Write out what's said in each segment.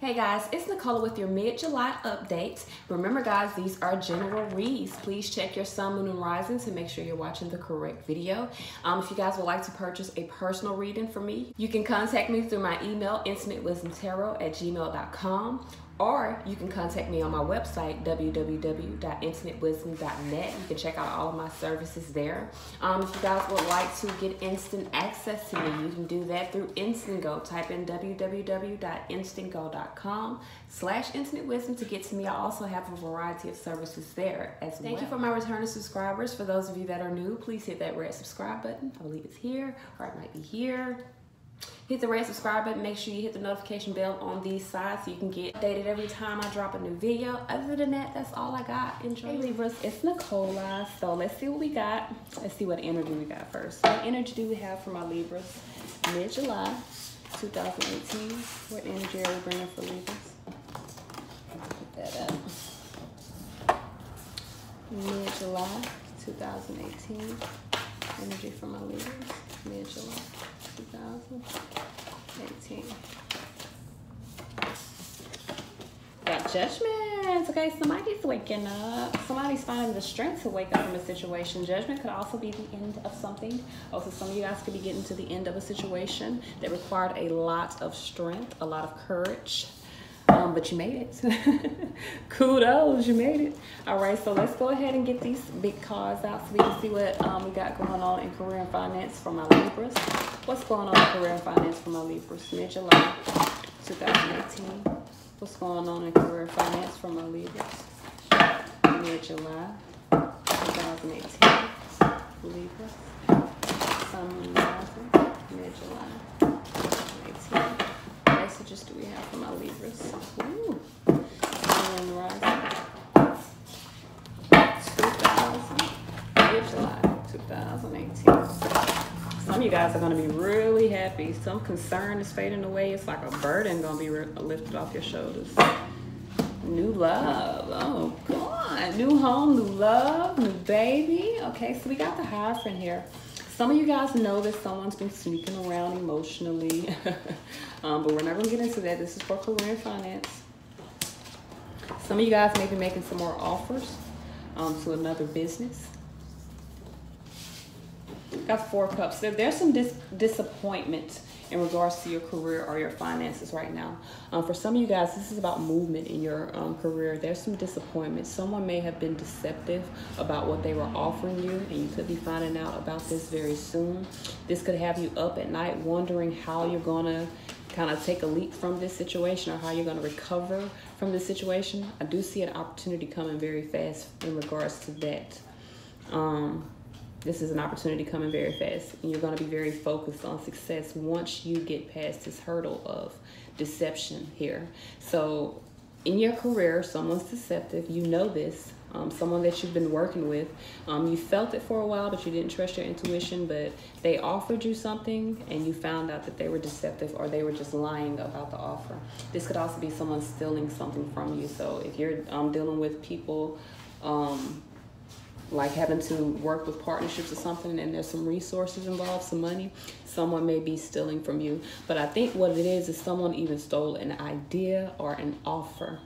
Hey guys, it's Nicola with your mid-July updates. Remember guys, these are general reads. Please check your sun, moon, and rising to make sure you're watching the correct video. If you guys would like to purchase a personal reading from me, you can contact me through my email, intimatewisdomtarot@gmail.com, or you can contact me on my website, www.intimatewisdom.net. You can check out all of my services there. If you guys would like to get instant access to me, you can do that through Instantgo. Type in www.instantgo.com/intimatewisdom to get to me. I also have a variety of services there as well. Thank you for my returning subscribers. For those of you that are new, please hit that red subscribe button. I believe it's here, or it might be here. Hit the red subscribe button. Make sure you hit the notification bell on these sides so you can get updated every time I drop a new video. Other than that, that's all I got. Enjoy. Hey Libras, it's Nicola. So let's see what we got. Let's see what energy we got first. What energy do we have for my Libras? Mid-July 2018. What energy are we bringing for Libras? Put that up. Mid-July 2018. Energy for my Libras. Mid-July 2018. Got Judgment. Okay, somebody's waking up. Somebody's finding the strength to wake up from a situation. Judgment could also be the end of something. Also, some of you guys could be getting to the end of a situation that required a lot of strength, a lot of courage. But you made it. Kudos, you made it. All right, so let's go ahead and get these big cards out so we can see what we got going on in career and finance for my Libras. What's going on in career and finance for my Libras? Mid-July 2018. What's going on in career and finance for my Libras? Mid-July 2018. Libras. Sun, Moon, Rising. Mid-July 2018. Messages do we have for my Libras? Ooh. And rising. 2000. Mid-July 2018. Some of you guys are going to be really happy. Some concern is fading away. It's like a burden going to be lifted off your shoulders. New love. Oh, God. New home, new love, new baby. Okay, so we got the Hierophant here. Some of you guys know that someone's been sneaking around emotionally, but we're not going to get into that. This is for career and finance. Some of you guys may be making some more offers to another business. Got 4 cups. There's some disappointment in regards to your career or your finances right now. For some of you guys, this is about movement in your career. There's some disappointment. Someone may have been deceptive about what they were offering you, and you could be finding out about this very soon. This could have you up at night wondering how you're going to kind of take a leap from this situation or how you're going to recover from this situation. I do see an opportunity coming very fast in regards to that. This is an opportunity coming very fast, and you're going to be very focused on success once you get past this hurdle of deception here. So in your career, someone's deceptive. You know this. Someone that you've been working with. You felt it for a while, but you didn't trust your intuition, but they offered you something and you found out that they were deceptive or they were just lying about the offer. This could also be someone stealing something from you. So if you're dealing with people like having to work with partnerships or something, and there's some resources involved, some money, someone may be stealing from you. But I think what it is someone even stole an idea or an offer,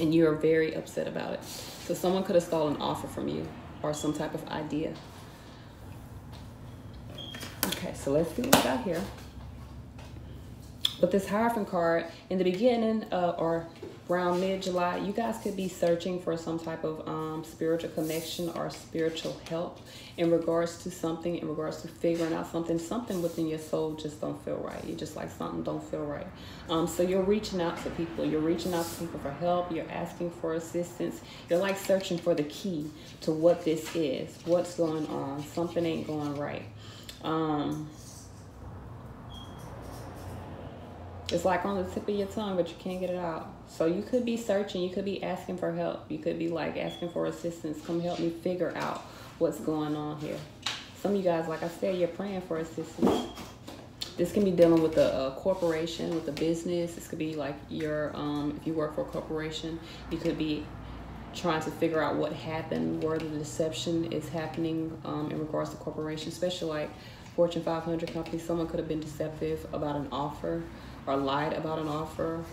and you're very upset about it. So someone could have stolen an offer from you or some type of idea. Okay, so let's see what we got here. With this Hierophant card, in the beginning or around mid-July, you guys could be searching for some type of spiritual connection or spiritual help in regards to something, in regards to figuring out something. Something within your soul just don't feel right. You just like something don't feel right. So you're reaching out to people. You're reaching out to people for help. You're asking for assistance. You're like searching for the key to what this is, what's going on. Something ain't going right. It's like on the tip of your tongue, but you can't get it out. So you could be searching. You could be asking for help. You could be like asking for assistance. Come help me figure out what's going on here. Some of you guys, like I said, you're praying for assistance. This can be dealing with a corporation, with a business. This could be like your, if you work for a corporation, you could be trying to figure out what happened, where the deception is happening in regards to corporation, especially like Fortune 500 companies. Someone could have been deceptive about an offer or lied about an offer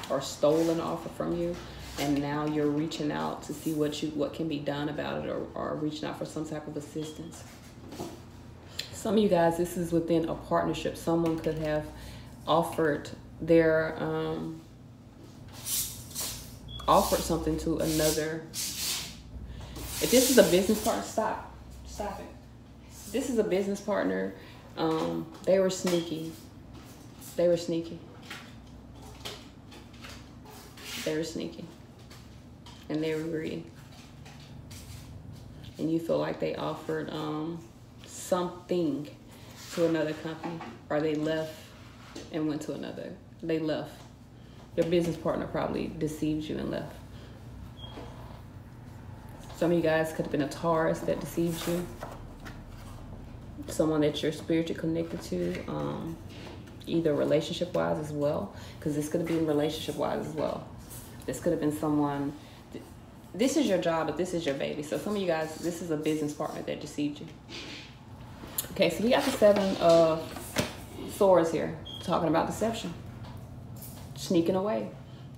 or stole an offer from you, and now you're reaching out to see what can be done about it, or reaching out for some type of assistance. Some of you guys, this is within a partnership. Someone could have offered their offered something to another. If this is a business partner, stop it. This is a business partner. They were sneaky. They were sneaky. And they were greedy. And you feel like they offered something to another company, or they left and went to another. They left. Your business partner probably deceived you and left. Some of you guys could have been a Taurus that deceived you. Someone that you're spiritually connected to, either relationship-wise as well, because this could have been relationship-wise as well. This could have been someone, this is your job, but this is your baby. So some of you guys, this is a business partner that deceived you. Okay, so we got the 7 of Swords here, talking about deception. Sneaking away,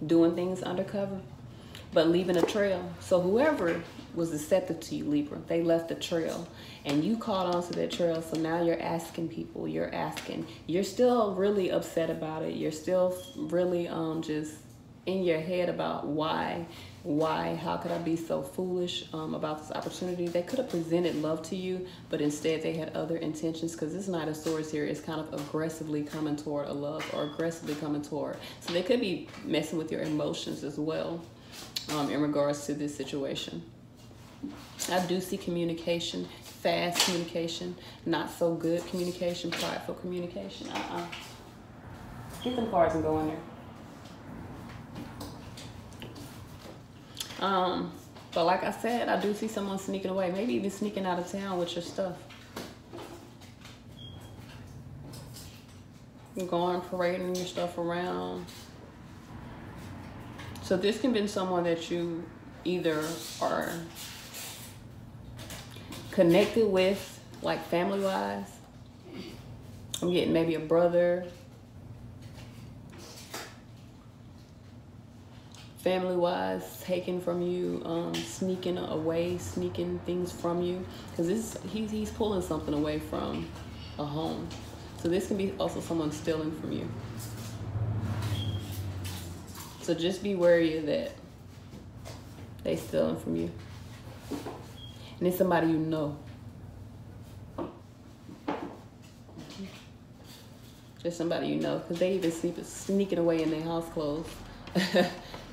doing things undercover, but leaving a trail. So whoever was deceptive to you, Libra, they left a trail, and you caught on to that trail. So now you're asking people, you're still really upset about it. You're still really just in your head about why, how could I be so foolish about this opportunity? They could have presented love to you, but instead they had other intentions, because this Knight of Swords here is kind of aggressively coming toward a love, or aggressively coming toward. So they could be messing with your emotions as well in regards to this situation. I do see communication, fast communication, not so good communication, prideful communication. Get them cards and go in there. But like I said, I do see someone sneaking away, maybe even sneaking out of town with your stuff. You're going parading your stuff around. So this can be someone that you either are connected with, like family-wise. I'm getting maybe a brother. Family-wise, taken from you, sneaking away, sneaking things from you, because he's pulling something away from a home. So this can be also someone stealing from you. So just be wary of that. They stealing from you, and it's somebody you know. Just somebody you know, because they even sneaking away in their house clothes.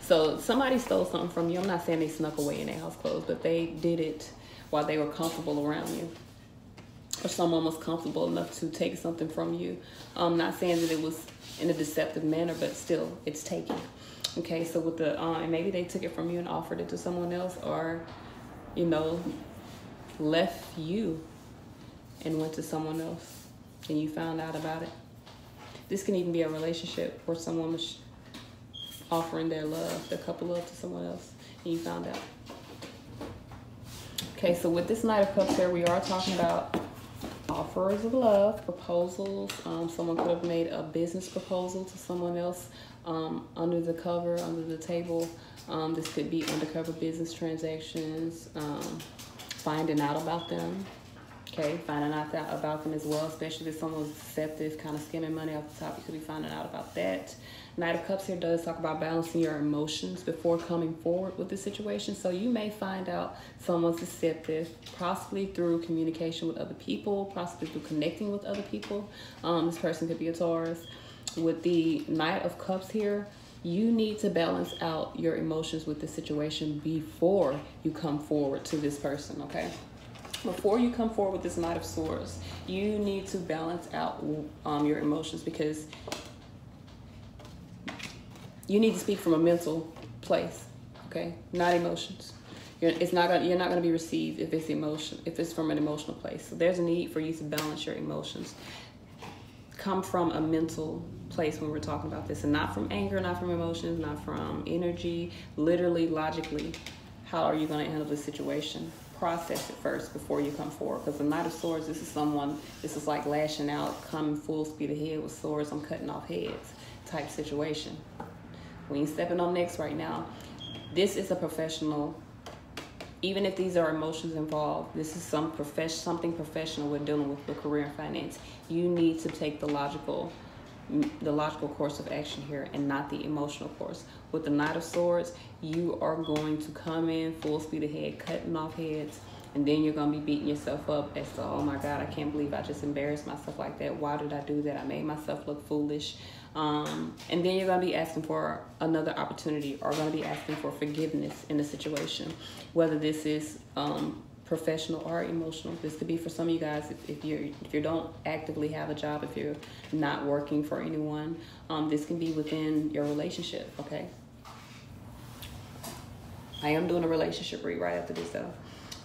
So somebody stole something from you. I'm not saying they snuck away in their house clothes, but they did it while they were comfortable around you. Or someone was comfortable enough to take something from you. I'm not saying that it was in a deceptive manner, but still, it's taken. Okay, so with the, maybe they took it from you and offered it to someone else, or, you know, left you and went to someone else, and you found out about it. This can even be a relationship where someone was offering their love, their couple love to someone else, and you found out. Okay, so with this Knight of Cups here, we are talking about offers of love, proposals. Someone could have made a business proposal to someone else under the cover, under the table. This could be undercover business transactions, finding out about them. Okay, finding out about them as well, especially if someone's deceptive, kind of skimming money off the top. You could be finding out about that. Knight of Cups here does talk about balancing your emotions before coming forward with the situation. So you may find out someone's deceptive, possibly through communication with other people, possibly through connecting with other people. This person could be a Taurus. With the Knight of Cups here, you need to balance out your emotions with the situation before you come forward to this person, okay? Before you come forward with this Knight of Swords, you need to balance out your emotions, because you need to speak from a mental place, okay? Not emotions. You're not gonna be received if it's from an emotional place. So there's a need for you to balance your emotions. Come from a mental place when we're talking about this, and not from anger, not from emotions, not from energy. Literally, logically, how are you going to handle this situation? Process it first before you come forward, because the Knight of Swords, this is like lashing out, coming full speed ahead with swords. I'm cutting off heads. type situation. We ain't stepping on necks right now. This is a professional. Even if these are emotions involved, this is something professional we're dealing with career and finance. You need to take the logical course of action here and not the emotional course. With the Knight of Swords, you are going to come in full speed ahead, cutting off heads, and then you're going to be beating yourself up as to, oh my God, I can't believe I just embarrassed myself like that. Why did I do that? I made myself look foolish. And then you're going to be asking for another opportunity, or going to be asking for forgiveness in the situation, whether this is professional or emotional. This could be for some of you guys if you don't actively have a job, if you're not working for anyone. This can be within your relationship. Okay, I am doing a relationship read right after this though.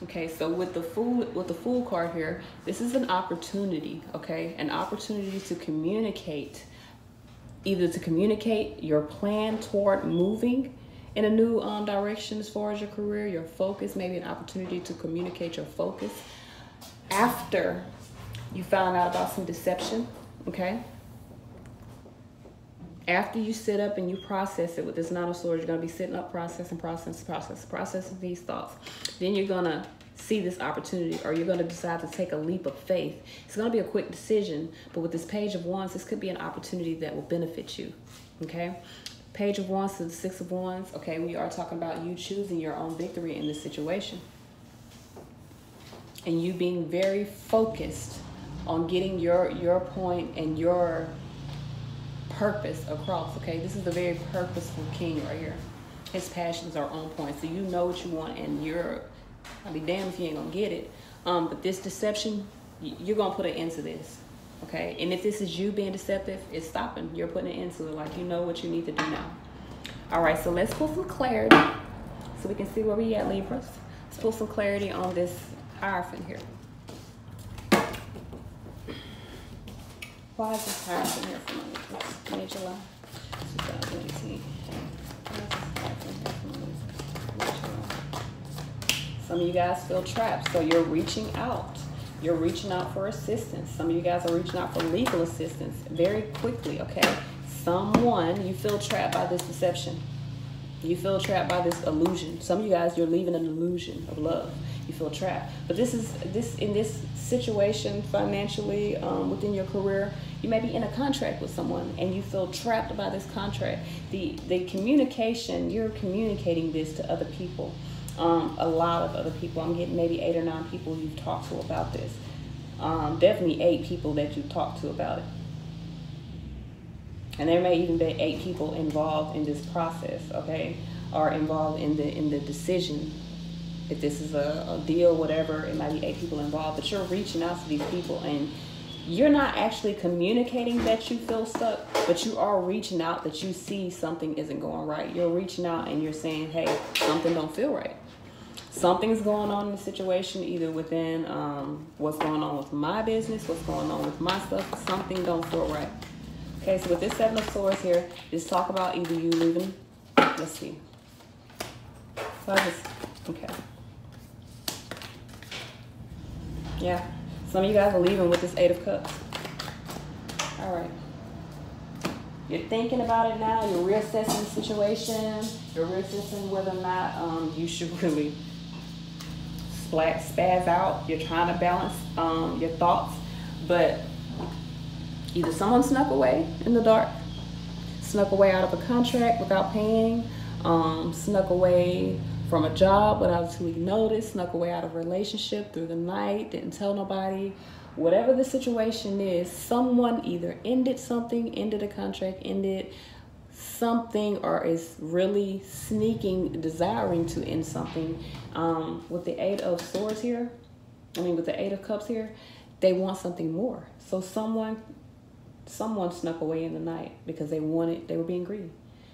Okay, so with the Fool card here, this is an opportunity. Okay, an opportunity to communicate. Either to communicate your plan toward moving in a new direction as far as your career, your focus, maybe an opportunity to communicate your focus after you found out about some deception, okay? After you sit up and you process it with this Nine of Swords, you're going to be sitting up, processing these thoughts. Then you're going to see this opportunity, or you're going to decide to take a leap of faith. It's going to be a quick decision, but with this Page of Wands, this could be an opportunity that will benefit you, okay? Page of Wands to the Six of Wands, okay, we are talking about you choosing your own victory in this situation. And you being very focused on getting your point and your purpose across, okay? This is a very purposeful king right here. His passions are on point, so you know what you want, and I'll be damned if you ain't gonna get it. But this deception, you're gonna put an end to this, okay? And if this is you being deceptive, it's stopping. You're putting an end to it, like you know what you need to do now. All right, so let's pull some clarity so we can see where we at, Libras. Let's pull some clarity on this Hierophant here. Why is this Hierophant here for Mid July 2018? Why is this Hierophant here for Mid July? Some of you guys feel trapped, so you're reaching out. You're reaching out for assistance. Some of you guys are reaching out for legal assistance very quickly, okay? You feel trapped by this deception. You feel trapped by this illusion. Some of you guys, you're leaving an illusion of love. You feel trapped. But in this situation financially, within your career, you may be in a contract with someone and you feel trapped by this contract. The communication, you're communicating this to other people. A lot of other people. I'm getting maybe 8 or 9 people you've talked to about this. Definitely 8 people that you've talked to about it. And there may even be 8 people involved in this process, okay? Or involved in the decision. If this is a deal, whatever, it might be 8 people involved. But you're reaching out to these people and you're not actually communicating that you feel stuck, but you are reaching out that you see something isn't going right. You're reaching out and you're saying, hey, something don't feel right. Something's going on in the situation, either within what's going on with my business, what's going on with my stuff. Something don't feel right. Okay, so with this Seven of Swords here, just talk about either you leaving. Let's see. Okay. Yeah. Some of you guys are leaving with this 8 of Cups. All right. You're thinking about it now. You're reassessing the situation. You're reassessing whether or not you should really spaz out. You're trying to balance your thoughts. But either someone snuck away in the dark, snuck away out of a contract without paying, snuck away from a job without 2 week notice, snuck away out of a relationship through the night, didn't tell nobody. Whatever the situation is, someone either ended something, ended a contract, ended something, or is really desiring to end something. With the 8 of Swords here, with the 8 of Cups here, they want something more. So someone snuck away in the night because they were being greedy.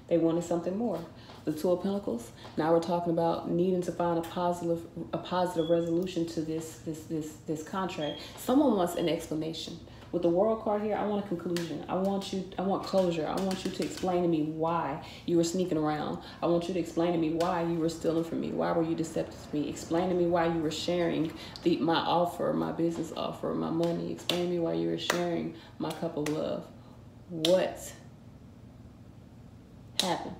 They wanted something more. The 2 of Pentacles. Now we're talking about needing to find a positive resolution to this contract. Someone wants an explanation. With the World card here, I want a conclusion. I want closure. I want you to explain to me why you were sneaking around. I want you to explain to me why you were stealing from me. Why were you deceptive to me? Explain to me why you were sharing my offer, my business offer, my money. Explain to me why you were sharing my cup of love. What happen.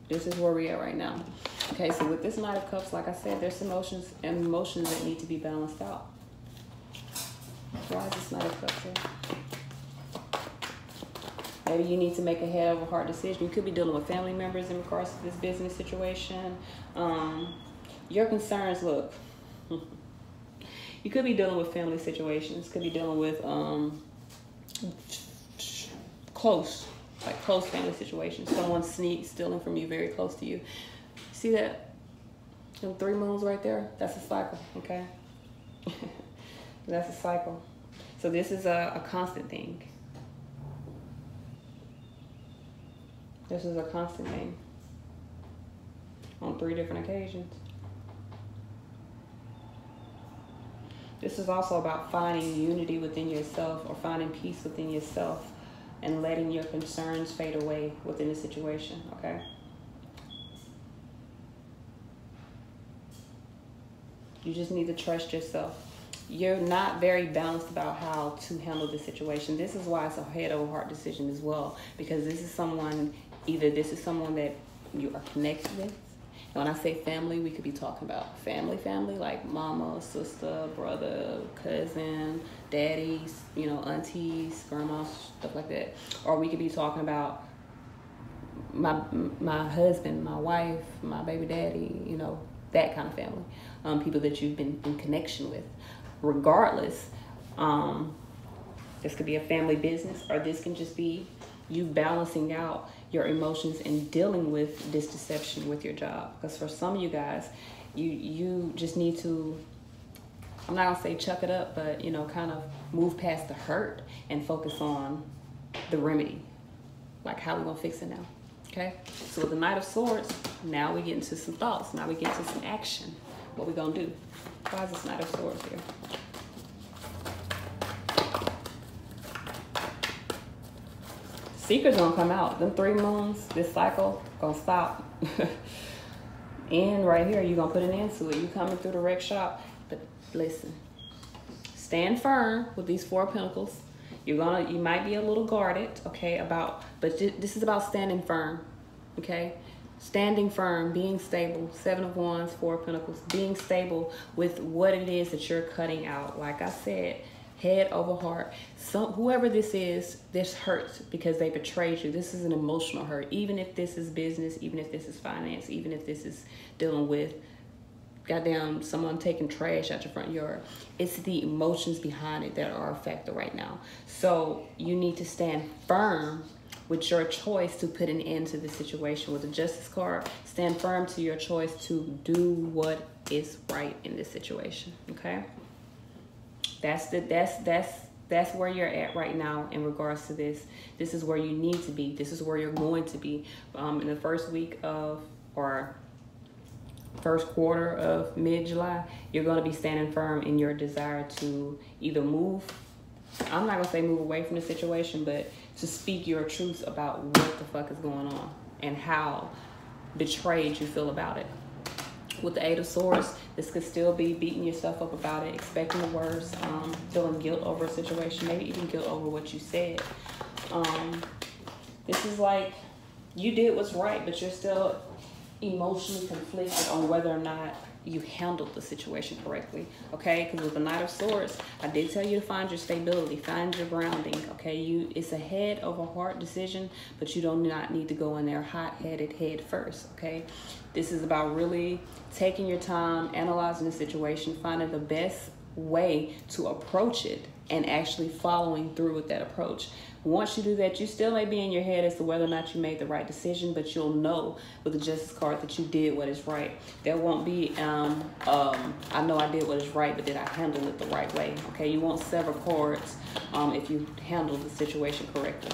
This is where we're at right now. Okay, so with this Knight of Cups, like I said, there's emotions that need to be balanced out. Why is this Knight of Cups here? Maybe you need to make a head over heart decision. You could be dealing with family members in regards to this business situation. Your concerns, look. You could be dealing with family situations. Could be dealing with close family situations. Someone stealing from you, very close to you. See that? Them 3 moons right there? That's a cycle, okay? That's a cycle. So this is a constant thing. This is a constant thing on 3 different occasions. This is also about finding unity within yourself, or finding peace within yourself, and letting your concerns fade away within the situation, okay? You just need to trust yourself. You're not very balanced about how to handle the situation. This is why it's a head over heart decision as well, because this is someone, either this is someone that you are connected with. And when I say family, we could be talking about family, like mama, sister, brother, cousin, daddies, you know, aunties, grandmas, stuff like that. Or we could be talking about my husband, my wife, my baby daddy, you know, that kind of family. People that you've been in connection with. Regardless, this could be a family business, or this can just be you balancing out your emotions and dealing with this deception with your job. Because for some of you guys, you just need to, I'm not gonna say chuck it up, but you know, kind of move past the hurt and focus on the remedy. Like, how we gonna fix it now? Okay, so with the Knight of Swords, now we get into some thoughts. Now we get into some action. What we gonna do? Why is this Knight of Swords here? Secret's gonna come out. Them 3 moons, this cycle gonna stop. And right here, you're gonna put an end to it. You coming through the wreck shop, but listen, stand firm with these 4 of Pentacles. You might be a little guarded, okay, but this is about standing firm, okay? Standing firm, being stable. 7 of Wands, 4 of Pentacles, being stable with what it is that you're cutting out. Like I said, head over heart. Whoever this is, this hurts because they betrayed you. This is an emotional hurt. Even if this is business, even if this is finance, even if this is dealing with goddamn someone taking trash out your front yard, it's the emotions behind it that are a factor right now. So you need to stand firm with your choice to put an end to the situation. With the Justice card, stand firm to your choice to do what is right in this situation, okay? That's where you're at right now in regards to this. This is where you need to be. This is where you're going to be in the first week of, or first quarter of mid-July. You're going to be standing firm in your desire to either move, I'm not going to say move away from the situation, but to speak your truth about what the fuck is going on and how betrayed you feel about it. With the 8 of Swords, this could still be beating yourself up about it, expecting the worst, feeling guilt over a situation, maybe even guilt over what you said. This is like you did what's right, but you're still emotionally conflicted on whether or not you handled the situation correctly, okay? Because with the Knight of Swords, I did tell you to find your stability, find your grounding, okay? It's a head over heart decision, but you do not need to go in there hot-headed head first, okay? This is about really taking your time, analyzing the situation, finding the best way to approach it, and actually following through with that approach. Once you do that, you still may be in your head as to whether or not you made the right decision, but you'll know with the Justice card that you did what is right. There won't be, I know I did what is right, but did I handle it the right way? Okay, you won't sever cords if you handle the situation correctly.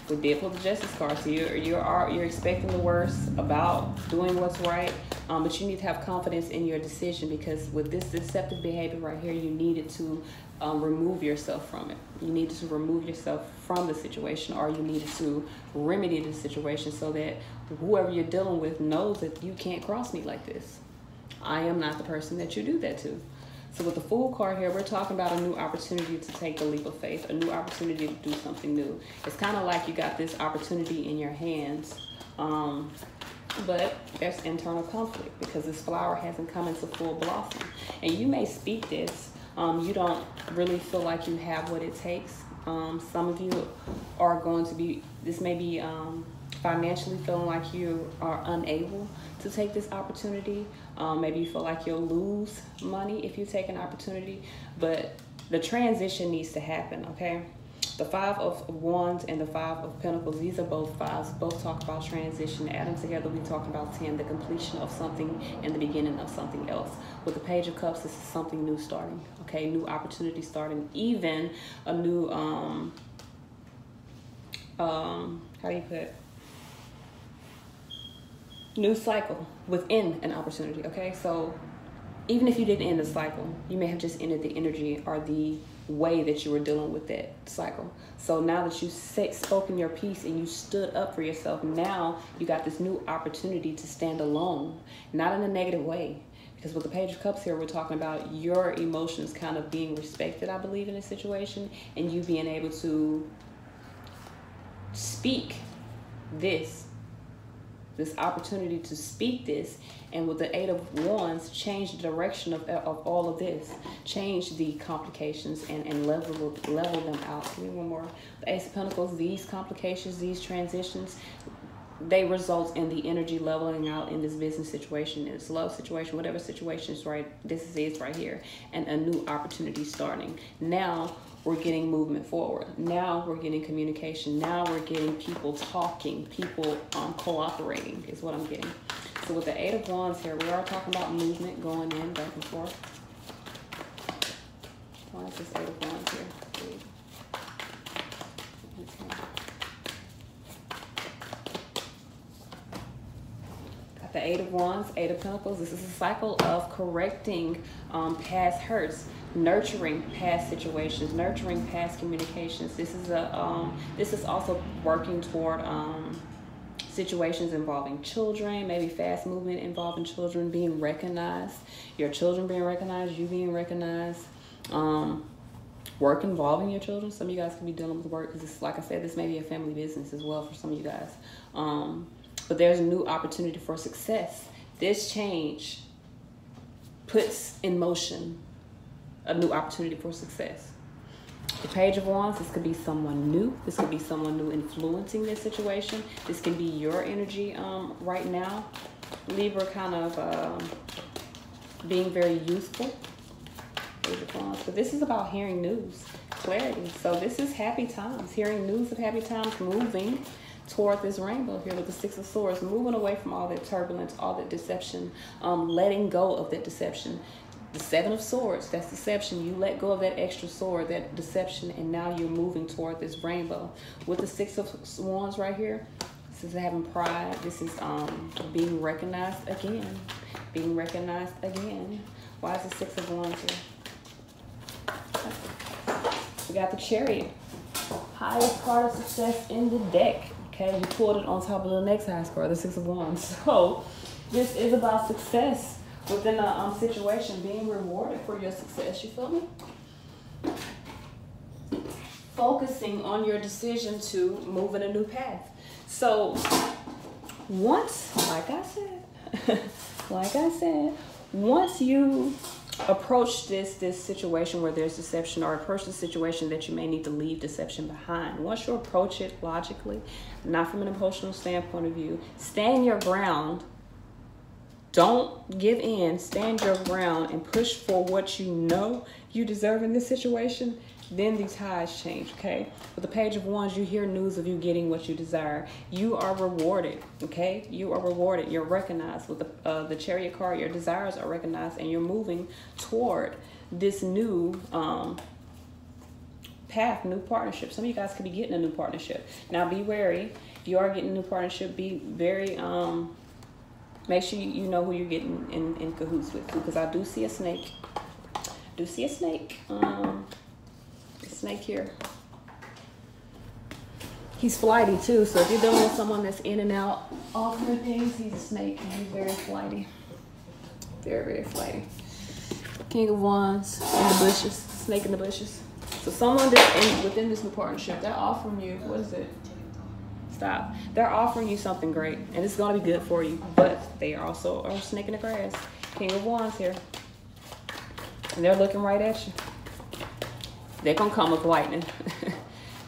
We did pull the Justice card, so you're expecting the worst about doing what's right, but you need to have confidence in your decision, because with this deceptive behavior right here, you needed to remove yourself from it. You needed to remove yourself from the situation, or you needed to remedy the situation so that whoever you're dealing with knows that you can't cross me like this. I am not the person that you do that to. So with the Fool card here, we're talking about a new opportunity to take the leap of faith, a new opportunity to do something new. It's kind of like you got this opportunity in your hands, But there's internal conflict because this flower hasn't come into full blossom. And you may speak this. You don't really feel like you have what it takes. Some of you are going to be, this may be financially feeling like you are unable to take this opportunity. Maybe you feel like you'll lose money if you take an opportunity. But the transition needs to happen, okay? The Five of Wands and the Five of Pentacles, these are both fives. Both talk about transition. Add them together, we talk about 10, the completion of something and the beginning of something else. With the Page of Cups, this is something new starting, okay? New opportunity starting, even a new, how do you put it? New cycle within an opportunity, okay? So even if you didn't end the cycle, you may have just ended the energy or the way that you were dealing with that cycle. So now that you spoken your piece and you stood up for yourself, now you got this new opportunity to stand alone, not in a negative way. Because with the Page of Cups here, we're talking about your emotions kind of being respected, I believe, in this situation, and you being able to speak this opportunity to speak this. And with the Eight of Wands, change the direction of all of this. Change the complications and level them out. Give me one more. The Ace of Pentacles, these complications, these transitions, they result in the energy leveling out in this business situation, in this love situation, whatever situation is right. This is right here. And a new opportunity starting. Now we're getting movement forward. Now we're getting communication. Now we're getting people talking, people cooperating is what I'm getting. So with the Eight of Wands here, we are talking about movement going in, back and forth. Why is this Eight of Wands here? Okay. Got the Eight of Wands, Eight of Pentacles. This is a cycle of correcting past hurts, nurturing past situations, nurturing past communications. This is also working toward situations involving children, maybe fast movement involving children being recognized, your children being recognized, you being recognized, work involving your children. Some of you guys can be dealing with work because, like I said, this may be a family business as well for some of you guys. But there's a new opportunity for success. This change puts in motion a new opportunity for success. The Page of Wands, this could be someone new. This could be someone new influencing this situation. This can be your energy right now. Libra, kind of being very youthful. Page of Wands. But this is about hearing news, clarity. So this is happy times, hearing news of happy times, moving toward this rainbow here with the Six of Swords, moving away from all that turbulence, all that deception, letting go of that deception. The Seven of Swords, that's deception. You let go of that extra sword, that deception, and now you're moving toward this rainbow. With the Six of Wands right here, this is having pride. This is being recognized again. Being recognized again. Why is the Six of Wands here? We got the Chariot. Highest card of success in the deck. Okay, we pulled it on top of the next highest card, the Six of Wands. So this is about success within a situation, being rewarded for your success. You feel me? Focusing on your decision to move in a new path. So once, like I said, once you approach this situation where there's deception, or approach the situation that you may need to leave deception behind, once you approach it logically, not from an emotional standpoint of view, stand your ground. Don't give in, stand your ground and push for what you know you deserve in this situation. Then these highs change, okay? With the Page of Wands, you hear news of you getting what you desire. You are rewarded, okay? You are rewarded. You're recognized. With the Chariot card, your desires are recognized, and you're moving toward this new path, new partnership. Some of you guys could be getting a new partnership. Now, be wary. If you are getting a new partnership, be very... make sure you know who you're getting in cahoots with, because I do see a snake. Do see a snake. Snake here. He's flighty too, so if you're dealing with someone that's in and out, offering things, he's a snake and he's very flighty. Very, very flighty. King of Wands in the bushes, snake in the bushes. So someone that's within this new partnership, they're offering you, what is it? Stop. They're offering you something great, and it's going to be good for you, but they also are a snake in the grass. King of Wands here. And they're looking right at you. They're going to come with lightning.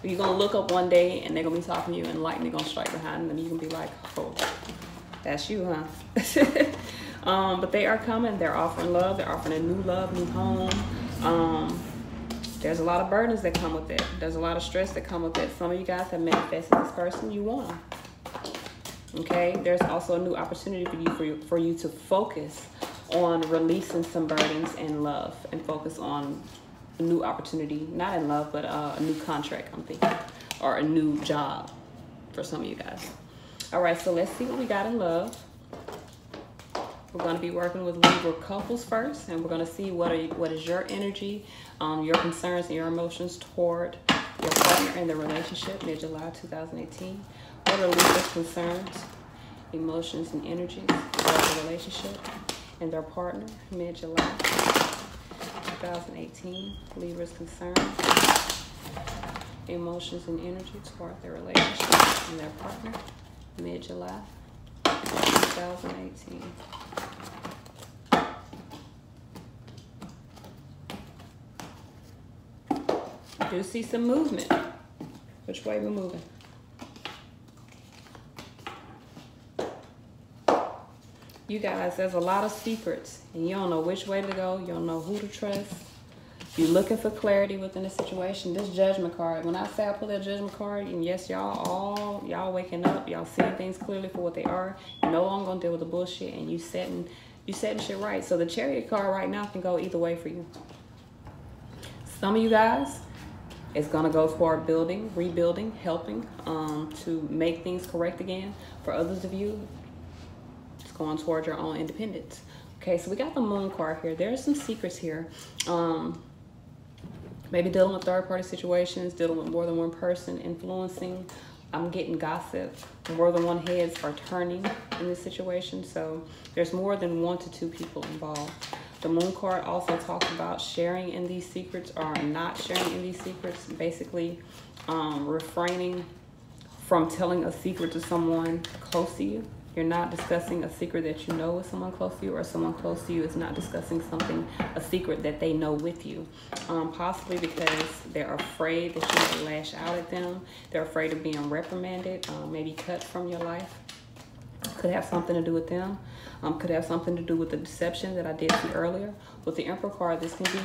You're going to look up one day, and they're going to be talking to you, and lightning going to strike behind them, and you're going to be like, oh, that's you, huh? But they are coming. They're offering love. They're offering a new love, new home. There's a lot of burdens that come with it. There's a lot of stress that come with it. Some of you guys have manifested this person. You want them. Okay? There's also a new opportunity for you to focus on releasing some burdens and love, and focus on a new opportunity. Not in love, but a new contract, I'm thinking. Or a new job for some of you guys. All right, so let's see what we got in love. We're going to be working with Libra couples first, and we're going to see what is your energy, your concerns and your emotions toward your partner in the relationship mid-July 2018. What are Libra's concerns, emotions, and energies toward the relationship and their partner mid-July 2018? Libra's concerns, emotions, and energy toward their relationship and their partner mid-July 2018. I do see some movement. Which way we're moving? You guys, there's a lot of secrets, and you don't know which way to go. You don't know who to trust. You're looking for clarity within the situation. This Judgment card, when I say I pull that Judgment card, and yes, y'all waking up, y'all seeing things clearly for what they are. You're no longer gonna deal with the bullshit, and you setting shit right. So the Chariot card right now can go either way for you. Some of you guys, it's gonna go toward building, rebuilding, helping to make things correct again. For others of you, it's going toward your own independence. Okay, so we got the Moon card here. There's some secrets here. Maybe dealing with third-party situations, dealing with more than one person, influencing. I'm getting gossip. More than one heads are turning in this situation. So there's more than 1 to 2 people involved. The Moon card also talks about sharing in these secrets or not sharing in these secrets. Basically, refraining from telling a secret to someone close to you. You're not discussing a secret that you know with someone close to you, or someone close to you is not discussing a secret that they know with you. Possibly because they're afraid that you might lash out at them. They're afraid of being reprimanded, maybe cut from your life. Could have something to do with them. Could have something to do with the deception that I did see earlier. With the Emperor card, this can be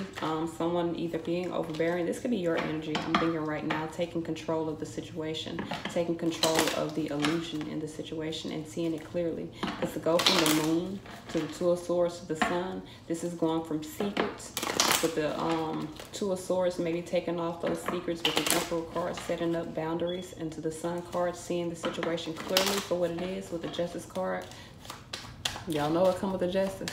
someone either being overbearing. This could be your energy. I'm thinking right now, taking control of the situation, taking control of the illusion in the situation and seeing it clearly. It's to go from the Moon to the Two of Swords to the Sun. This is going from secrets with the Two of Swords, maybe taking off those secrets with the Emperor card, setting up boundaries, and to the Sun card, seeing the situation clearly for what it is with the Justice card. Y'all know what come with the Justice.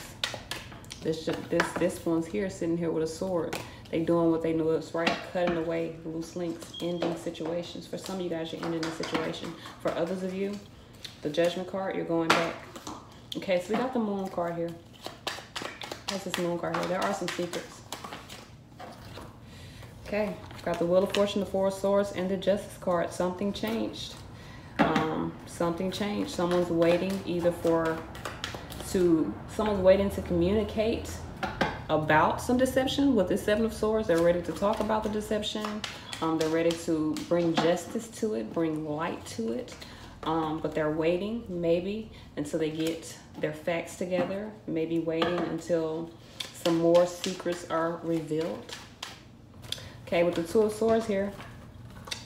This one's here, sitting here with a sword. They doing what they know is right, cutting away loose links, ending situations. For some of you guys, you're ending a situation. For others of you, the Judgment card, you're going back. Okay, so we got the Moon card here. That's this Moon card here. There are some secrets. Okay, got the Wheel of Fortune, the Four of Swords, and the Justice card. Something changed. Something changed. Someone's waiting someone's waiting to communicate about some deception with the Seven of Swords. They're ready to talk about the deception. They're ready to bring justice to it, bring light to it. But they're waiting, maybe, until they get their facts together. Maybe waiting until some more secrets are revealed. Okay, with the Two of Swords here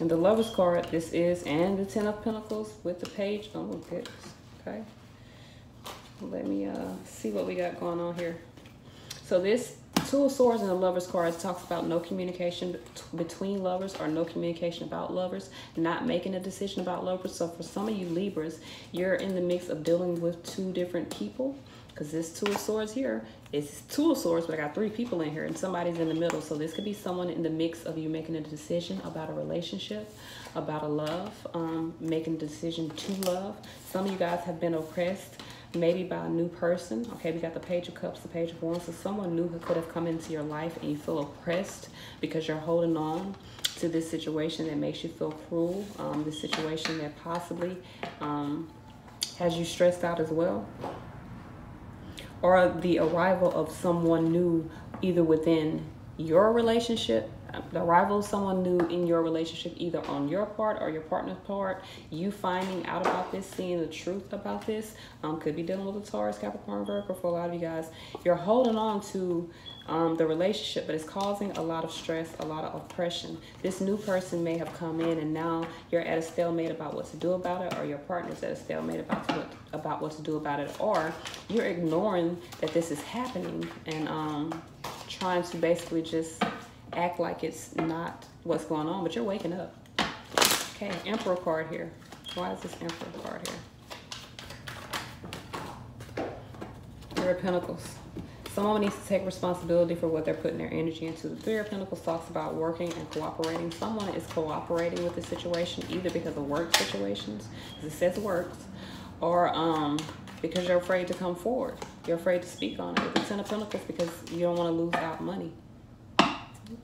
and the Lover's card, this is, and the Ten of Pentacles with the Page. Oh, goodness. Okay. Let me see what we got going on here. So this Two of Swords and the Lover's card talks about no communication between lovers, or no communication about lovers, not making a decision about lovers. So for some of you Libras, you're in the mix of dealing with 2 different people, because this Two of Swords here is Two of Swords, but I got 3 people in here, and somebody's in the middle. So this could be someone in the mix of you making a decision about a relationship, about a love, making a decision to love. Some of you guys have been oppressed, maybe by a new person. Okay, we got the Page of Cups, the Page of Wands. So someone new who could have come into your life and you feel oppressed because you're holding on to this situation that makes you feel cruel. This situation that possibly has you stressed out as well. Or the arrival of someone new, either within your relationship, the arrival of someone new in your relationship, either on your part or your partner's part, you finding out about this, seeing the truth about this, could be dealing with a Taurus, Capricorn, Virgo. For a lot of you guys, you're holding on to the relationship, but it's causing a lot of stress, a lot of oppression. This new person may have come in and now you're at a stalemate about what to do about it, or your partner's at a stalemate about what to do about it, or you're ignoring that this is happening and trying to basically just act like it's not what's going on, but you're waking up. Okay, Emperor card here. Why is this Emperor card here? Three of Pentacles. Someone needs to take responsibility for what they're putting their energy into. The Three of Pentacles talks about working and cooperating. Someone is cooperating with the situation, either because of work situations, because it says works, or because you're afraid to come forward. You're afraid to speak on it. With the Ten of Pentacles, because you don't want to lose out money.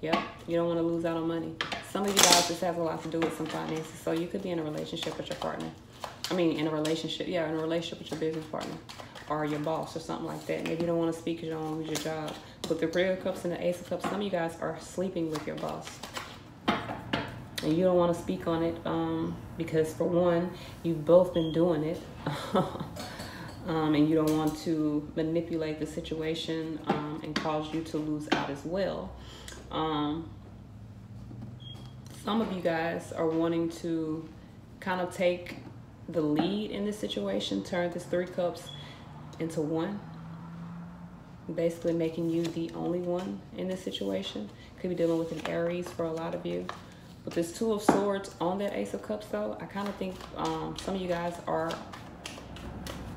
Yep, you don't want to lose out on money. Some of you guys, this has a lot to do with some finances. So you could be in a relationship with your partner. I mean, in a relationship with your business partner or your boss or something like that. Maybe you don't want to speak because you don't want to lose your job. With the Three of Cups and the Ace of Cups, some of you guys are sleeping with your boss. And you don't want to speak on it because, for one, you've both been doing it. And you don't want to manipulate the situation and cause you to lose out as well. Some of you guys are wanting to kind of take the lead in this situation, turn this Three Cups into one, basically making you the only one in this situation. Could be dealing with an Aries for a lot of you. With this Two of Swords on that Ace of Cups, though, I kind of think some of you guys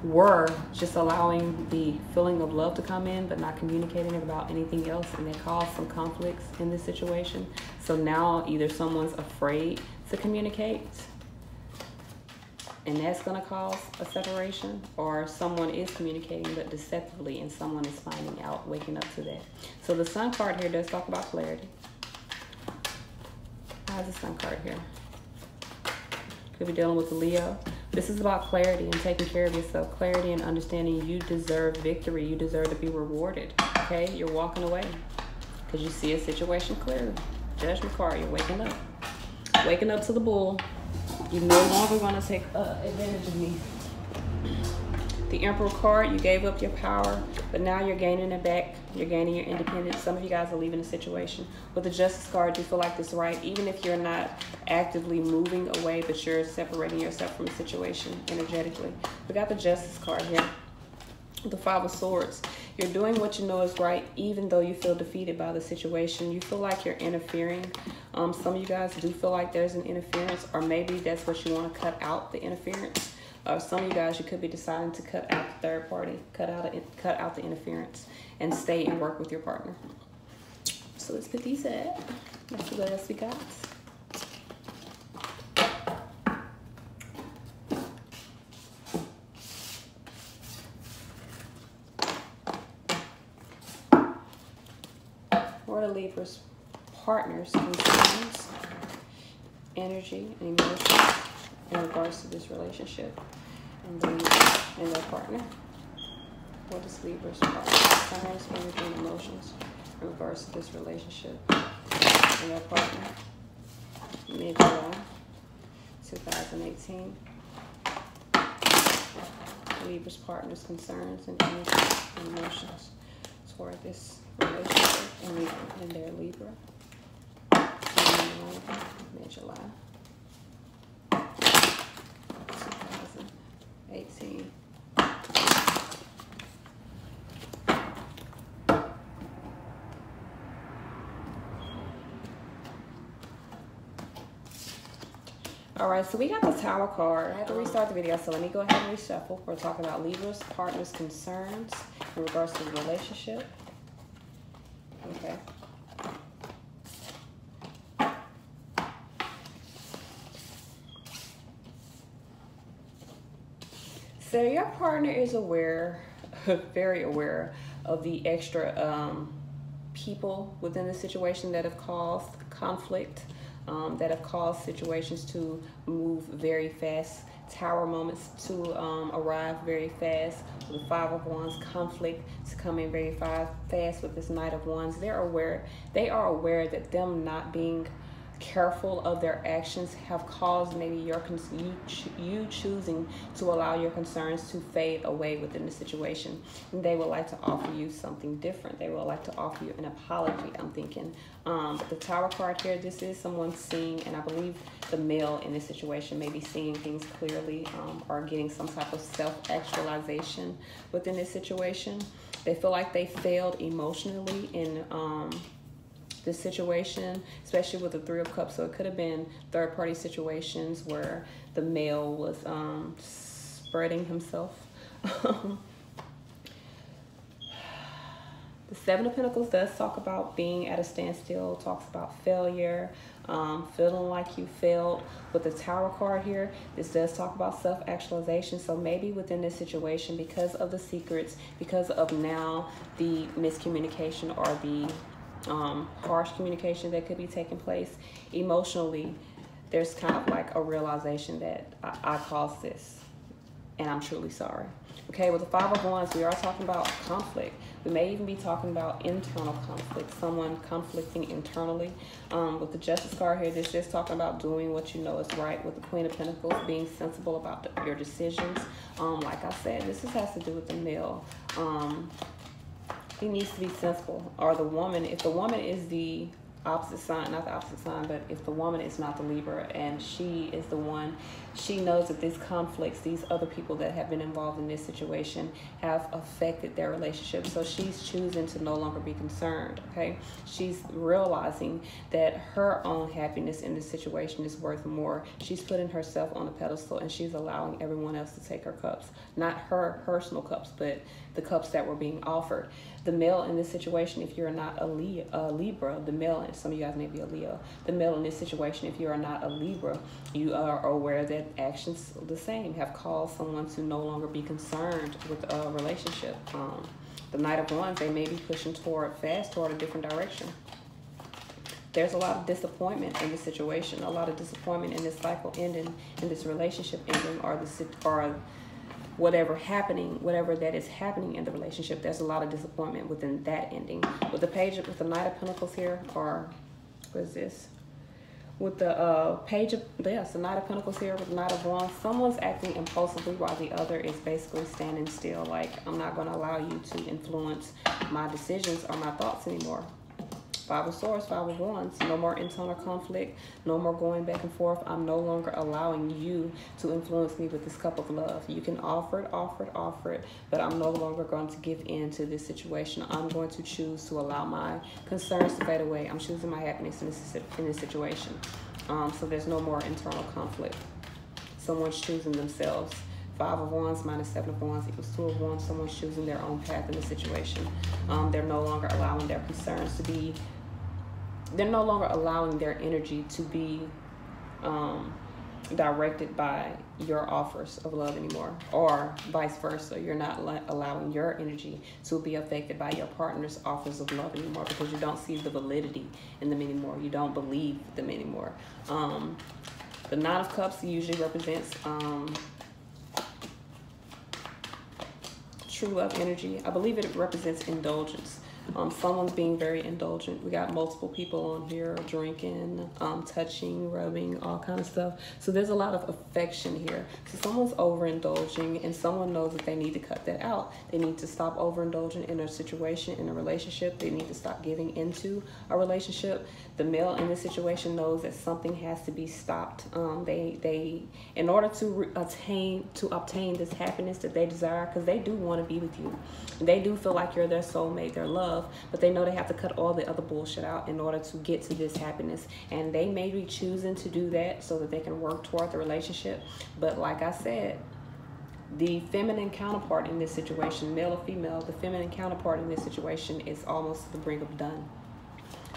were just allowing the feeling of love to come in, but not communicating about anything else, and they caused some conflicts in this situation. So now either someone's afraid to communicate, and that's going to cause a separation, or someone is communicating but deceptively, and someone is finding out, waking up to that. So the Sun card here does talk about clarity. How's the Sun card here? Could be dealing with the Leo. This is about clarity and taking care of yourself. Clarity and understanding you deserve victory. You deserve to be rewarded. Okay? You're walking away because you see a situation clearly. Judgment card. You're waking up. Waking up to the bull. You're no longer going to take advantage of me. The Emperor card, you gave up your power, but now you're gaining it back. You're gaining your independence. Some of you guys are leaving the situation. With the Justice card, you feel like this, right? Even if you're not actively moving away, but you're separating yourself from the situation energetically. We got the Justice card here. The Five of Swords. You're doing what you know is right, even though you feel defeated by the situation. You feel like you're interfering. Some of you guys do feel like there's an interference, or maybe that's what you want to cut out, the interference. Some of you guys, you could be deciding to cut out the third party, cut out the interference, and stay and work with your partner. So let's put these at. Let's see what else we got. What are Libra's partners, concerns, energy, and emotions in regards to this relationship and their partner? What is Libra's partner, concerns, energy, and emotions in regards to this relationship and their partner? Mid-July 2018. Libra's partner's concerns and energy and emotions toward this relationship and their Libra. Mid-July 2018. All right, so we got the Tower card. I had to restart the video, so let me go ahead and reshuffle. We're talking about Libra's partner's concerns in regards to the relationship. Okay. So your partner is aware, very aware of the extra people within the situation that have caused conflict, that have caused situations to move very fast, tower moments to arrive very fast. With the Five of Wands, conflict to come in very fast with this Knight of Wands. They are aware that them not being careful of their actions have caused maybe you choosing to allow your concerns to fade away within the situation. And they would like to offer you something different. They would like to offer you an apology, I'm thinking. But the Tower card here, this is someone seeing, and I believe the male in this situation may be seeing things clearly, or getting some type of self-actualization within this situation. They feel like they failed emotionally in this situation, especially with the Three of Cups. So it could have been third-party situations where the male was spreading himself. The Seven of Pentacles does talk about being at a standstill, talks about failure, feeling like you failed. With the Tower card here, this does talk about self-actualization. So maybe within this situation, because of the secrets, because of now the miscommunication or the harsh communication that could be taking place emotionally, there's kind of like a realization that I caused this and I'm truly sorry. Okay, with the Five of Wands, we are talking about conflict. We may even be talking about internal conflict, someone conflicting internally. With the Justice card here, this is talking about doing what you know is right. With the Queen of Pentacles, being sensible about your decisions. Like I said, this has to do with the male. He needs to be sensible. Or the woman, if the woman is the opposite sign, not the opposite sign, but if the woman is not the Libra and she is the one, she knows that these conflicts, these other people that have been involved in this situation have affected their relationship. So she's choosing to no longer be concerned, okay? She's realizing that her own happiness in this situation is worth more. She's putting herself on a pedestal and she's allowing everyone else to take her cups. Not her personal cups, but the cups that were being offered. The male in this situation, if you're not a Libra, the male, and some of you guys may be a Leo, the male in this situation, if you are not a Libra, you are aware that actions the same have caused someone to no longer be concerned with a relationship. The Knight of Wands, they may be pushing fast toward a different direction. There's a lot of disappointment in this situation, a lot of disappointment in this cycle ending, in this relationship ending, or whatever that is happening in the relationship. There's a lot of disappointment within that ending. With the Knight of Pentacles here, or what is this? With the the Knight of Pentacles here with the Knight of Wands, someone's acting impulsively while the other is basically standing still. Like, I'm not going to allow you to influence my decisions or my thoughts anymore. Five of Swords, Five of Wands, no more internal conflict, no more going back and forth. I'm no longer allowing you to influence me with this cup of love. You can offer it, but I'm no longer going to give in to this situation. I'm going to choose to allow my concerns to fade away. I'm choosing my happiness in this situation. So there's no more internal conflict. Someone's choosing themselves. Five of Wands minus Seven of Wands equals Two of Wands. Someone's choosing their own path in the situation. They're no longer allowing their concerns to be, they're no longer allowing their energy to be directed by your offers of love anymore, or vice versa. You're not allowing your energy to be affected by your partner's offers of love anymore, because you don't see the validity in them anymore. You don't believe them anymore. The Nine of Cups usually represents true love energy. I believe it represents indulgence. Someone's being very indulgent. We got multiple people on here drinking, touching, rubbing, all kind of stuff. So there's a lot of affection here. So someone's overindulging, and someone knows that they need to cut that out. They need to stop overindulging in a situation, in a relationship. They need to stop giving into a relationship. The male in this situation knows that something has to be stopped. In order to obtain this happiness that they desire, because they do want to be with you. They do feel like you're their soulmate, their love, but they know they have to cut all the other bullshit out in order to get to this happiness. And they may be choosing to do that so that they can work toward the relationship. But like I said, the feminine counterpart in this situation, male or female, the feminine counterpart in this situation is almost to the brink of done.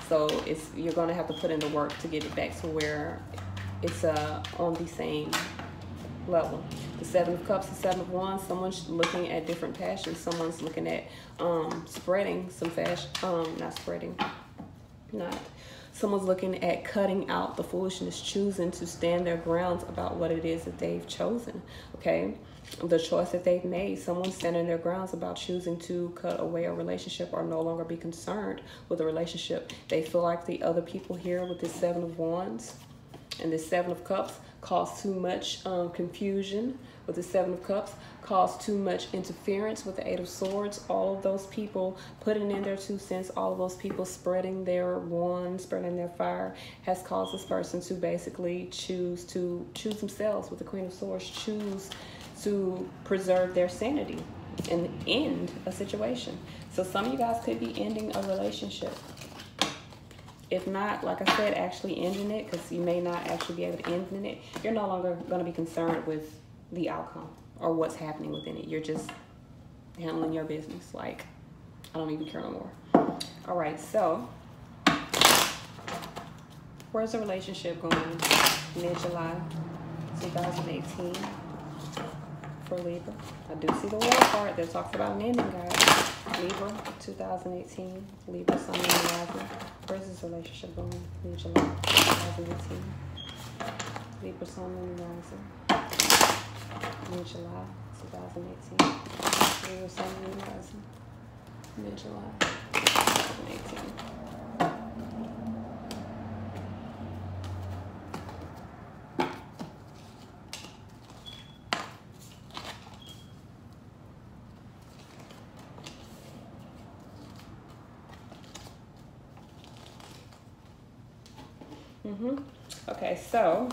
So you're going to have to put in the work to get it back to where it's on the same level. The Seven of Cups, the Seven of Wands, someone's looking at different passions. Someone's looking at spreading some fashion, someone's looking at cutting out the foolishness, choosing to stand their grounds about what it is that they've chosen, okay? The choice that they've made. Someone's standing their grounds about choosing to cut away a relationship or no longer be concerned with a relationship. They feel like the other people here with this Seven of Wands and this Seven of Cups cause too much confusion with the Seven of Cups, cause too much interference with the Eight of Swords. All of those people putting in their 2 cents, all of those people spreading their wands, spreading their fire, has caused this person to basically choose themselves with the Queen of Swords, choose to preserve their sanity and end a situation. So some of you guys could be ending a relationship. If not, like I said, actually ending it, because you may not actually be able to end it. You're no longer going to be concerned with the outcome or what's happening within it. You're just handling your business. Like, I don't even care no more. All right, so where's the relationship going? Mid-July 2018 for Libra. I do see the War card that talks about an ending, guys. Libra 2018, Libra, Sun, and Rising. Where's this relationship going? Mid-July 2018. Libra, Sun, and Rising. Mid-July 2018. Libra, Sun, and Rising. Mid-July 2018. Okay, so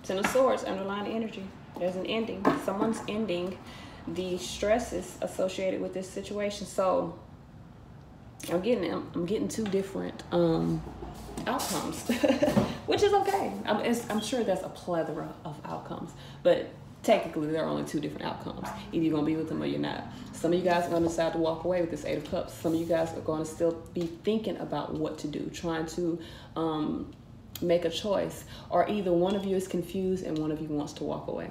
Ten of Swords, underlying energy. There's an ending. Someone's ending the stresses associated with this situation. So I'm getting 2 different outcomes, which is okay. I'm sure there's a plethora of outcomes, but technically there are only 2 different outcomes. Either you're gonna be with them or you're not. Some of you guys are gonna decide to walk away with this Eight of Cups. Some of you guys are gonna still be thinking about what to do, trying to make a choice, or either one of you is confused and one of you wants to walk away.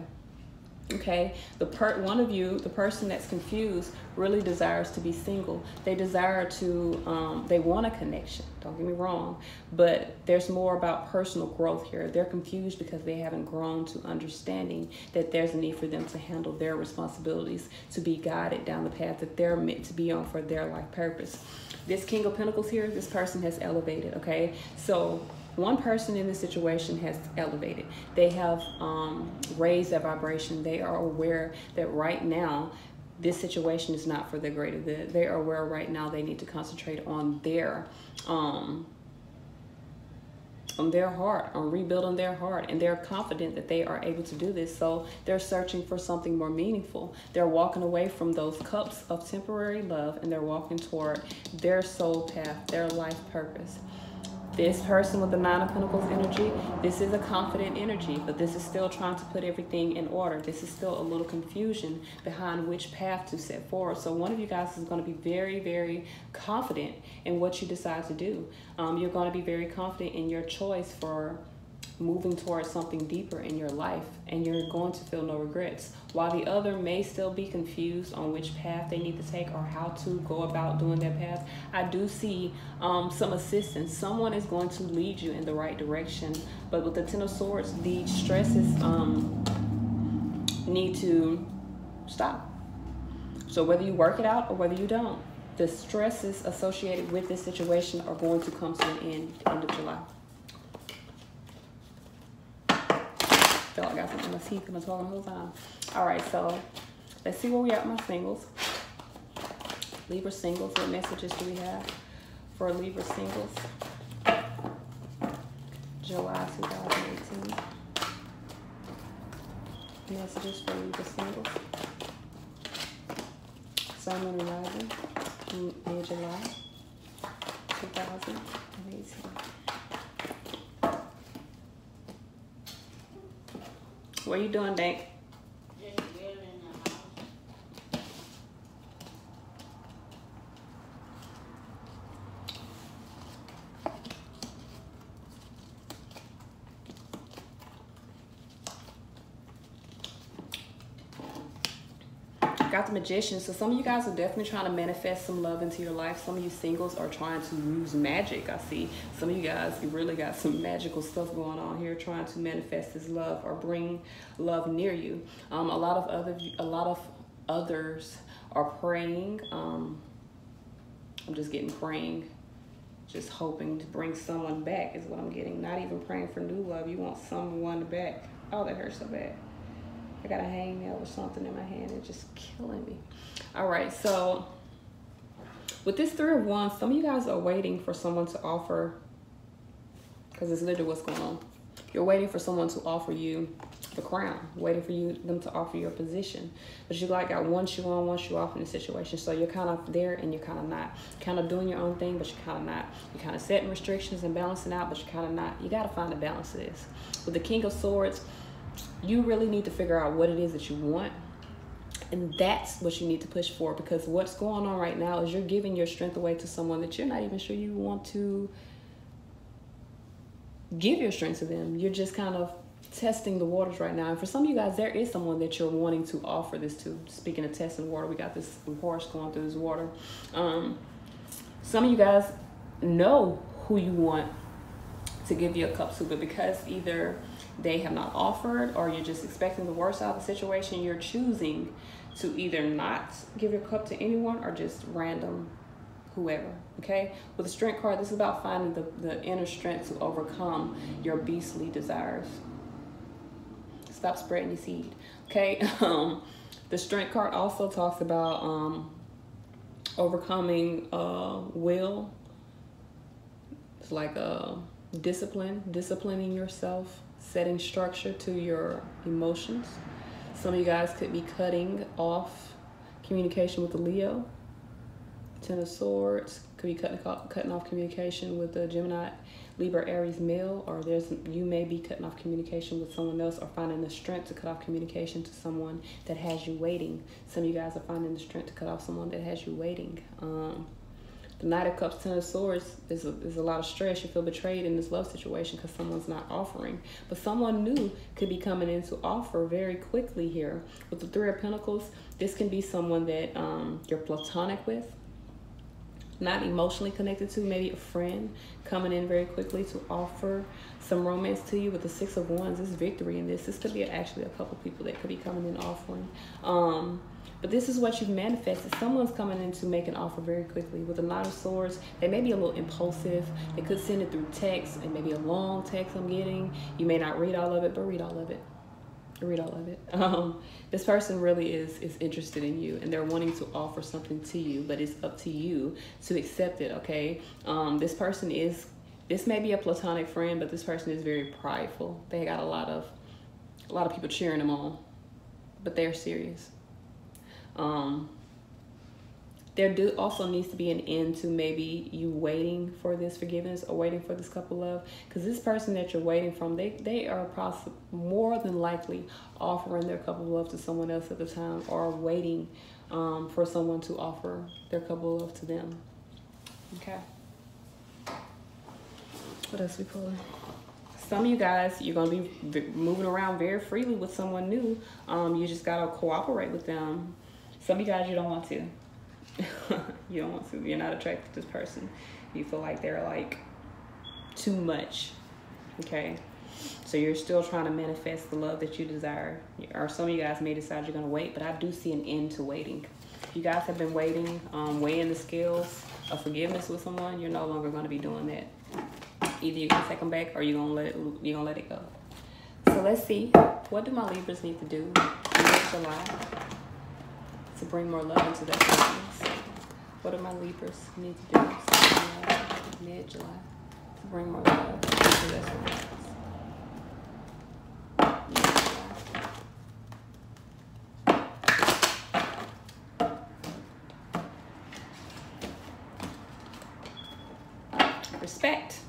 Okay, one of you, the person that's confused, really desires to be single. They desire to, they want a connection, don't get me wrong, but there's more about personal growth here. They're confused because they haven't grown to understanding that there's a need for them to handle their responsibilities, to be guided down the path that they're meant to be on for their life purpose. This King of Pentacles here, this person has elevated, okay? So one person in this situation has elevated. They have raised their vibration. They are aware that right now, this situation is not for their greater good. They are aware right now they need to concentrate on their heart, on rebuilding their heart, and they're confident that they are able to do this. So they're searching for something more meaningful. They're walking away from those cups of temporary love, and they're walking toward their soul path, their life purpose. This person with the Nine of Pentacles energy, this is a confident energy, but this is still trying to put everything in order. This is still a little confusion behind which path to set forward. So one of you guys is going to be very, very confident in what you decide to do. You're going to be very confident in your choice for moving towards something deeper in your life, and you're going to feel no regrets. While the other may still be confused on which path they need to take or how to go about doing their path, I do see some assistance. Someone is going to lead you in the right direction. But with the Ten of Swords, the stresses need to stop. So whether you work it out or whether you don't, the stresses associated with this situation are going to come to an end at the end of July. I feel like I got something in my teeth. I've been talking the whole time. All right, so let's see where we at with my singles. Libra singles, what messages do we have for Libra singles? July 2018. Messages for Libra singles. Sun, Moon, and Rising, mid-July 2018. What are you doing, Dank? Just building a house. Got the Magician. So some of you guys are definitely trying to manifest some love into your life. Some of you singles are trying to use magic. I see some of you guys, you really got some magical stuff going on here, trying to manifest this love or bring love near you. A lot of others are praying. I'm just getting praying, just hoping to bring someone back is what I'm getting. Not even praying for new love. You want someone back. Oh, that hurts so bad. I got a hangnail or something in my hand. It's just killing me. All right, so with this Three of Wands, some of you guys are waiting for someone to offer, because it's literally what's going on. You're waiting for someone to offer you the crown, waiting for them to offer your position. But you like got one shoe on, one shoe off in the situation. So you're kind of there and you're kind of not. Kind of doing your own thing, but you're kind of not. You're kind of setting restrictions and balancing out, but you're kind of not. You got to find a balance to this. With the King of Swords, you really need to figure out what it is that you want. And that's what you need to push for, because what's going on right now is you're giving your strength away to someone that you're not even sure you want to give your strength to them. You're just kind of testing the waters right now. And for some of you guys, there is someone that you're wanting to offer this to. Speaking of testing water, we got this horse going through this water. Some of you guys know who you want to give you a cup to, but because either they have not offered or you're just expecting the worst out of the situation, you're choosing to either not give your cup to anyone or just random whoever. Okay, with the Strength card, this is about finding the inner strength to overcome your beastly desires. Stop spreading your seed. Okay. The Strength card also talks about overcoming will. It's like disciplining yourself, setting structure to your emotions. Some of you guys could be cutting off communication with the Leo. Ten of Swords could be cutting off communication with the Gemini, Libra, Aries male, or you may be cutting off communication with someone else, or finding the strength to cut off communication to someone that has you waiting. Some of you guys are finding the strength to cut off someone that has you waiting. The Knight of Cups, Ten of Swords is a lot of stress. You feel betrayed in this love situation because someone's not offering. But someone new could be coming in to offer very quickly here. With the Three of Pentacles, this can be someone that you're platonic with, not emotionally connected to, maybe a friend coming in very quickly to offer some romance to you. With the Six of Wands, there's victory in this. This could be actually a couple people that could be coming in offering. But this is what you've manifested. Someone's coming in to make an offer very quickly. With the Knight of Swords, they may be a little impulsive. They could send it through text, and maybe a long text I'm getting. You may not read all of it, but read all of it. Read all of it. This person really is interested in you, and they're wanting to offer something to you, but it's up to you to accept it. Okay. This may be a platonic friend, but this person is very prideful. They got a lot of people cheering them on, but they're serious. There also needs to be an end to maybe you waiting for this forgiveness or waiting for this couple love, because this person that you're waiting from, they are more than likely offering their couple love to someone else at the time, or waiting for someone to offer their couple love to them. Okay. What else we pulling? Some of you guys, you're going to be moving around very freely with someone new. You just got to cooperate with them. Some of you guys, you don't want to. You don't want to. You're not attracted to this person. You feel like they're like too much. Okay. So you're still trying to manifest the love that you desire. Or some of you guys may decide you're going to wait, but I do see an end to waiting. If you guys have been waiting, weighing the scales of forgiveness with someone, you're no longer going to be doing that. Either you're going to take them back, or you're going to let it go. So let's see. What do my Libras need to do in July to bring more love into their families? What do my Libras need to do mid-July to bring more love into their families? Respect.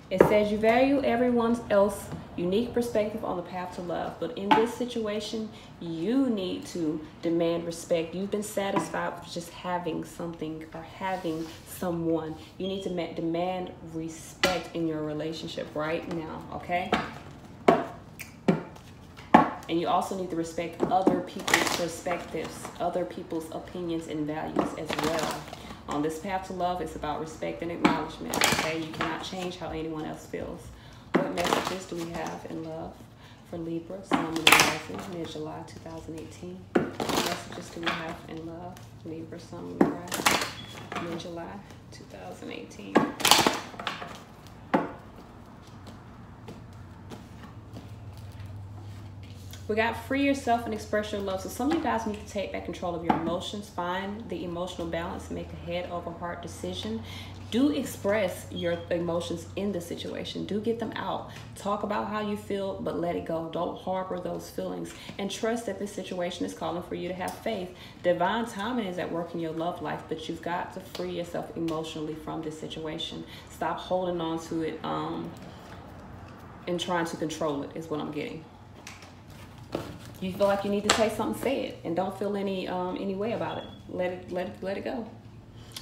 It says you value everyone else's unique perspective on the path to love, but in this situation, you need to demand respect. You've been satisfied with just having something or having someone. You need to demand respect in your relationship right now, okay? And you also need to respect other people's perspectives, other people's opinions and values as well. On this path to love, it's about respect and acknowledgement, okay? You cannot change how anyone else feels. What messages do we have in love for Libra, Sun, Moon, Rising, mid-July 2018? What messages do we have in love, Libra, Sun, Moon, Rising, mid-July 2018? We got free yourself and express your love. So some of you guys need to take back control of your emotions, find the emotional balance, make a head over heart decision. Do express your emotions in the situation. Do get them out. Talk about how you feel, but let it go. Don't harbor those feelings. And trust that this situation is calling for you to have faith. Divine timing is at work in your love life, but you've got to free yourself emotionally from this situation. Stop holding on to it and trying to control it is what I'm getting. You feel like you need to say something, say it, and don't feel any way about it. Let it go.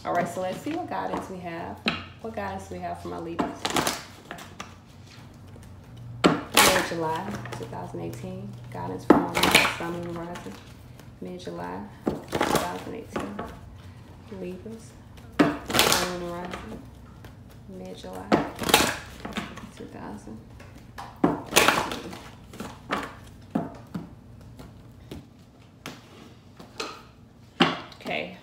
All right, so let's see what guidance we have. What guidance we have for my Libras? Mid-July 2018. Guidance for my Libras, Sun, Moon, Rising. Mid-July 2018. Libras, Sun, Moon, Rising. Mid-July 2018. Okay,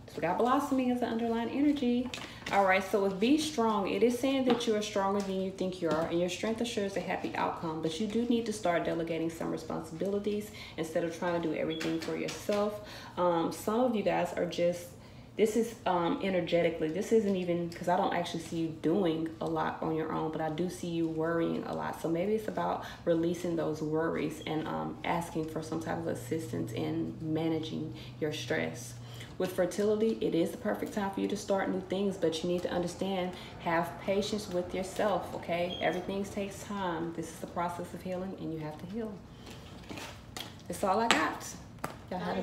so we got blossoming as the underlying energy. All right, so with be strong, it is saying that you are stronger than you think you are, and your strength assures a happy outcome, but you do need to start delegating some responsibilities instead of trying to do everything for yourself. Some of you guys are just, this is energetically, this isn't even, because I don't actually see you doing a lot on your own, but I do see you worrying a lot. So maybe it's about releasing those worries and asking for some type of assistance in managing your stress. With fertility, it is the perfect time for you to start new things, but you need to understand, have patience with yourself, okay? Everything takes time. This is the process of healing, and you have to heal. That's all I got. Y'all have a good